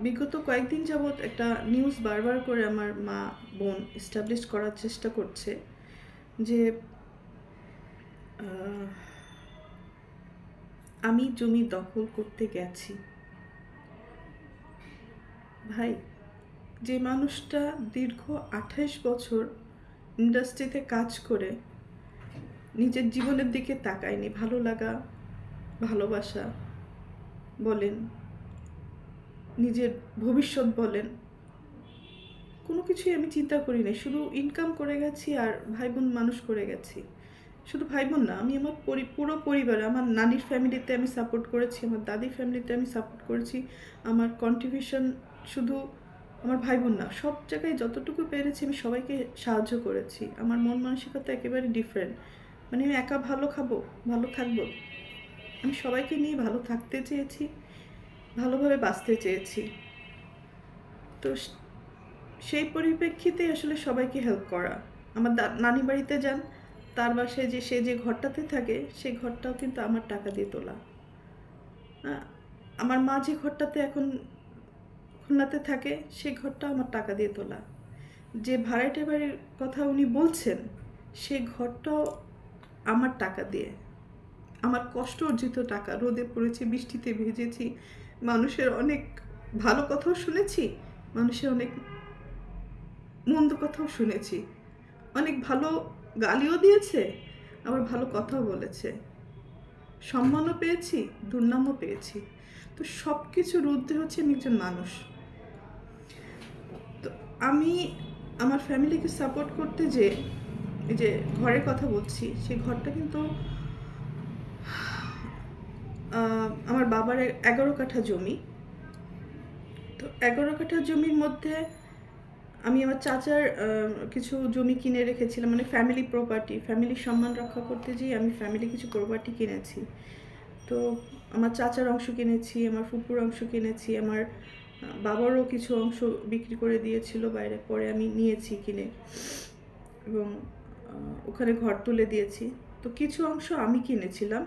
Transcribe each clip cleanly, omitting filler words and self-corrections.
বিগত কয়েকদিন যাবৎ একটা নিউজ বারবার করে আমার মা বোন এস্টাবলিশ করার চেষ্টা করছে যে আমি জমি দখল করতে গেছি। ভাই, যে মানুষটা দীর্ঘ 28 বছর ইন্ডাস্ট্রিতে কাজ করে নিজের জীবনের দিকে তাকায়নি, ভালো লাগা, ভালোবাসা বলেন, নিজের ভবিষ্যৎ বলেন, কোনো কিছুই আমি চিন্তা করি না। শুধু ইনকাম করে গেছি আর ভাই বোন মানুষ করে গেছি। শুধু ভাই বোন না, আমি আমার পুরো পরিবার, আমার নানির ফ্যামিলিতে আমি সাপোর্ট করেছি, আমার দাদির ফ্যামিলিতে আমি সাপোর্ট করেছি। আমার কন্ট্রিবিউশন শুধু আমার ভাই বোন না, সব জায়গায় যতটুকু পেরেছি আমি সবাইকে সাহায্য করেছি। আমার মন মানসিকতা একেবারে ডিফারেন্ট। মানে আমি একা ভালো খাবো, ভালো থাকবো, আমি সবাইকে নিয়ে ভালো থাকতে চেয়েছি, ভালোভাবে বাঁচতে চেয়েছি। তো সেই পরিপ্রেক্ষিতে আসলে সবাইকে হেল্প করা। আমার নানি বাড়িতে যান, তার বাসায় যে সে যে ঘরটাতে থাকে সেই ঘরটাও কিন্তু আমার টাকা দিয়ে তোলা। আমার মা যে ঘরটাতে এখন খুলনাতে থাকে সেই ঘরটাও আমার টাকা দিয়ে তোলা। যে ভাড়াটে বাড়ির কথা উনি বলছেন সেই ঘরটাও আমার টাকা দিয়ে, আমার কষ্ট অর্জিত টাকা। রোদে পড়েছি, বৃষ্টিতে ভিজেছি, মানুষের অনেক ভালো কথাও শুনেছি, মানুষের অনেক মন্দ কথাও শুনেছি, অনেক ভালো গালিও দিয়েছে, আবার ভালো কথাও বলেছে, সম্মানও পেয়েছি, দুর্নামও পেয়েছি। তো সব কিছুর ঊর্ধ্বে হচ্ছে আমি একজন মানুষ। তো আমি আমার ফ্যামিলিকে সাপোর্ট করতে যে এই যে ঘরের কথা বলছি, সেই ঘরটা কিন্তু আমার বাবার 11 কাঠা জমি। তো 11 কাঠা জমির মধ্যে আমি আমার চাচার কিছু জমি কিনে রেখেছিলাম, মানে ফ্যামিলি প্রপার্টি, ফ্যামিলির সম্মান রক্ষা করতে যেয়ে আমি ফ্যামিলি কিছু প্রপার্টি কিনেছি। তো আমার চাচার অংশ কিনেছি, আমার ফুপুর অংশ কিনেছি, আমার বাবারও কিছু অংশ বিক্রি করে দিয়েছিল বাইরে, পরে আমি নিয়েছি কিনে এবং ওখানে ঘর তুলে দিয়েছি। তো কিছু অংশ আমি কিনেছিলাম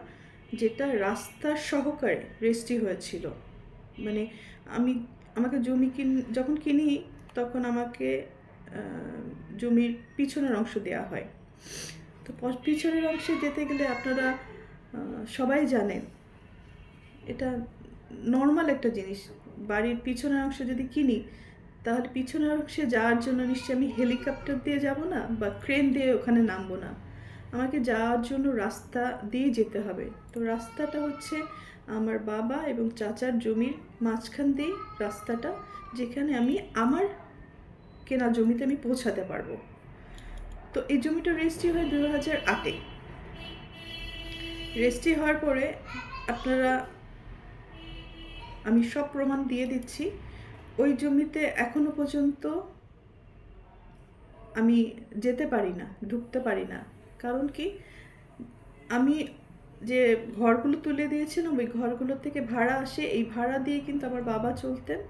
যেটা রাস্তার সহকারে রেজিস্ট্রি হয়েছিল। মানে আমাকে জমি যখন কিনি তখন আমাকে জমির পিছনের অংশ দেওয়া হয়। তো পিছনের অংশে যেতে গেলে আপনারা সবাই জানেন এটা নর্মাল একটা জিনিস। বাড়ির পিছনের অংশ যদি কিনি তাহলে পিছনের অংশে যাওয়ার জন্য নিশ্চয়ই আমি হেলিকপ্টার দিয়ে যাব না বা ক্রেন দিয়ে ওখানে নামবো না, আমাকে যাওয়ার জন্য রাস্তা দিয়ে যেতে হবে। তো রাস্তাটা হচ্ছে আমার বাবা এবং চাচার জমির মাঝখান দিয়ে রাস্তাটা, যেখানে আমি আমার কেনা জমিতে আমি পৌঁছাতে পারবো। তো এই জমিটা রেজিস্ট্রি হয় 2008-এ। রেজিস্ট্রি হওয়ার পরে আপনারা, আমি সব প্রমাণ দিয়ে দিচ্ছি, ওই জমিতে এখনো পর্যন্ত আমি যেতে পারি না, ঢুকতে পারি না। কারণ কি, আমি যে ঘরগুলো তুলে দিয়েছিলাম ওই ঘরগুলো থেকে ভাড়া আসে, এই ভাড়া দিয়ে কিন্তু আমার বাবা চলতেন।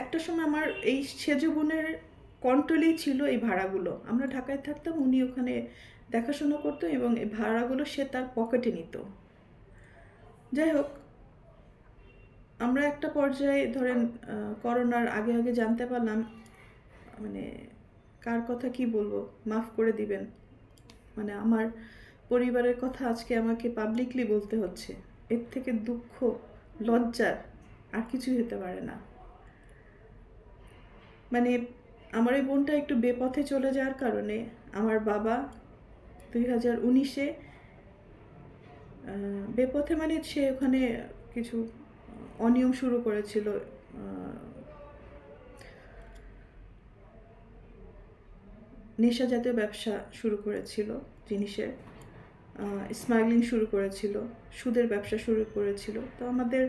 একটা সময় আমার এই সেজ বোনের কন্ট্রোলেই ছিল এই ভাড়াগুলো। আমরা ঢাকায় থাকতাম, উনি ওখানে দেখাশোনা করতো এবং এই ভাড়াগুলো সে তার পকেটে নিত। যাই হোক, আমরা একটা পর্যায়ে ধরেন করোনার আগে আগে জানতে পারলাম, মানে কার কথা কি বলবো, মাফ করে দিবেন, মানে আমার পরিবারের কথা আজকে আমাকে পাবলিকলি বলতে হচ্ছে। এর থেকে দুঃখ, লজ্জার আর কিছুই হতে পারে না। মানে আমার এই বোনটা একটু বেপথে চলে যাওয়ার কারণে আমার বাবা 2019-এ বেপথে, মানে সে ওখানে কিছু অনিয়ম শুরু করেছিল, নেশা জাতীয় ব্যবসা শুরু করেছিল, জিনিসের স্মাগলিং শুরু করেছিল, সুদের ব্যবসা শুরু করেছিল। তো আমাদের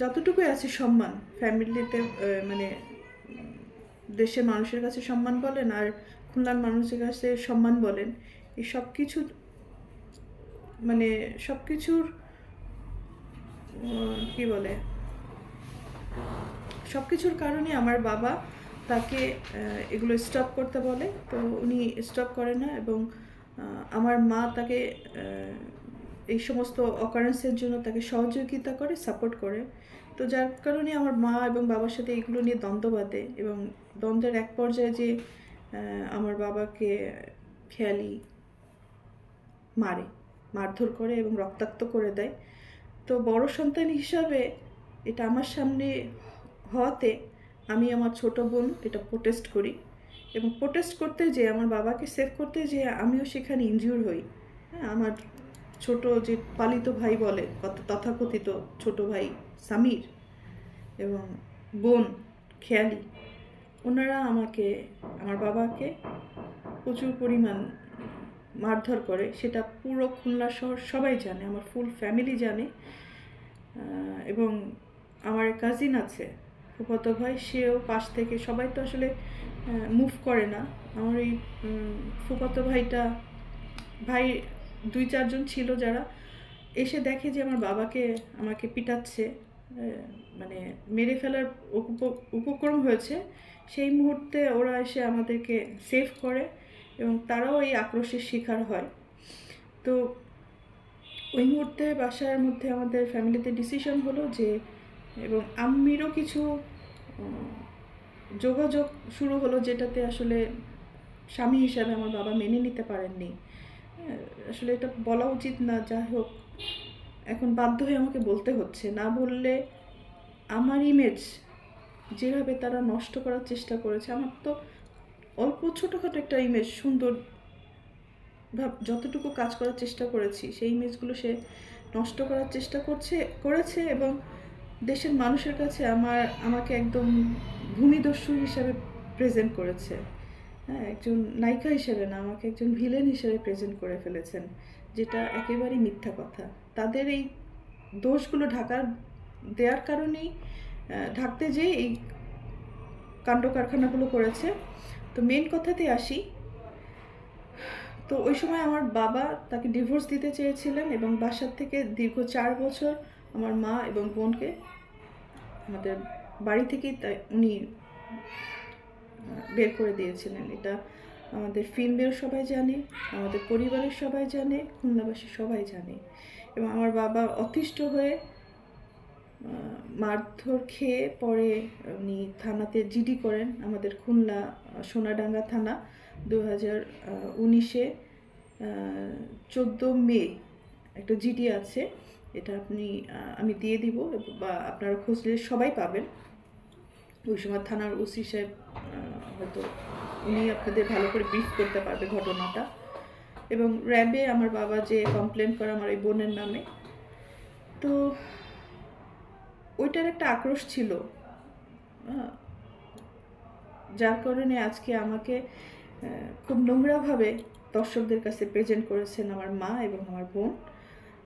যতটুকুই আছে সম্মান ফ্যামিলিতে, মানে দেশের মানুষের কাছে সম্মান বলেন আর খুলনার মানুষের কাছে সম্মান বলেন, এই সব কিছু, মানে সব কিছুর কী বলে, সব কিছুর কারণে আমার বাবা তাকে এগুলো স্টপ করতে বলে। তো উনি স্টপ করে না এবং আমার মা তাকে এই সমস্ত অকারেন্সের জন্য তাকে সহযোগিতা করে, সাপোর্ট করে। তো যার কারণে আমার মা এবং বাবার সাথে এগুলো নিয়ে দ্বন্দ্ব বাঁধে, এবং দ্বন্দ্বের এক পর্যায়ে যে আমার বাবাকে খেয়ালি মারধর করে এবং রক্তাক্ত করে দেয়। তো বড় সন্তান হিসাবে এটা আমার সামনে হওয়াতে আমি আমার ছোট বোন এটা প্রোটেস্ট করি, এবং প্রোটেস্ট করতে যেয়ে আমার বাবাকে সেভ করতে যেয়ে আমিও সেখানে ইনজিউর হই। হ্যাঁ, আমার ছোট যে পালিত ভাই বলে, তথাকথিত ছোট ভাই সামির এবং বোন খেয়ালি, ওনারা আমার বাবাকে প্রচুর পরিমাণ মারধর করে। সেটা পুরো খুলনা শহর সবাই জানে, আমার ফুল ফ্যামিলি জানে। এবং আমার কাজিন আছে, ফুফাতো ভাই, সেও পাশ থেকে, সবাই তো আসলে মুভ করে না। আমার এই ফুফাতো ভাই 2-4 জন ছিল যারা এসে দেখে যে আমার বাবাকে আমাকে পিটাচ্ছে, মানে মেরে ফেলার উপক্রম হয়েছে। সেই মুহূর্তে ওরা এসে আমাদেরকে সেভ করে এবং তারাও এই আক্রোশের শিকার হয়। তো ওই মুহূর্তে বাসার মধ্যে আমাদের ফ্যামিলিতে ডিসিশন হলো যে, এবং আম্মিরও কিছু যোগাযোগ শুরু হলো, যেটাতে আসলে স্বামী হিসাবে আমার বাবা মেনে নিতে পারেননি। আসলে এটা বলা উচিত না, যাই হোক এখন বাধ্য হয়ে আমাকে বলতে হচ্ছে। না বললে আমার ইমেজ যেভাবে তারা নষ্ট করার চেষ্টা করেছে, আমার তো অল্প ছোটোখাটো একটা ইমেজ, সুন্দর যতটুকু কাজ করার চেষ্টা করেছি সেই ইমেজগুলো সে নষ্ট করার চেষ্টা করেছে, এবং দেশের মানুষের কাছে আমাকে একদম ভূমিদস্যু হিসাবে প্রেজেন্ট করেছে। হ্যাঁ, একজন নায়িকা হিসেবে না, আমাকে একজন ভিলেন হিসেবে প্রেজেন্ট করে ফেলেছেন, যেটা একেবারেই মিথ্যা কথা। তাদের এই দোষগুলো দেওয়ার কারণেই, ঢাকতে যেয়ে এই কাণ্ড কারখানাগুলো করেছে। তো মেন কথাতে আসি। তো ওই সময় আমার বাবা তাকে ডিভোর্স দিতে চেয়েছিলেন, এবং বাসার থেকে দীর্ঘ 4 বছর আমার মা এবং বোনকে আমাদের বাড়ি থেকেই উনি বের করে দিয়েছিলেন। এটা আমাদের ফিল্মের সবাই জানে, আমাদের পরিবারের সবাই জানে, খুলনাবাসী সবাই জানে। এবং আমার বাবা অতিষ্ঠ হয়ে মারধর খেয়ে পরে উনি থানাতে জিডি করেন, আমাদের খুলনা সোনাডাঙ্গা থানা। 2019-এ 14 মে একটা জিডি আছে, এটা আমি দিয়ে দিব, বা আপনারা খুঁজলে সবাই পাবেন। ওই সময় থানার ওসি সাহেব হয়তো উনি আপনাদের ভালো করে ব্রিফ করতে পারবে ঘটনাটা। এবং র্যাবে আমার বাবা যে কমপ্লেন করে আমার এই বোনের নামে, তো ওইটার একটা আক্রোশ ছিল, যার কারণে আজকে আমাকে খুব নোংরাভাবে দর্শকদের কাছে প্রেজেন্ট করেছেন আমার মা এবং আমার বোন।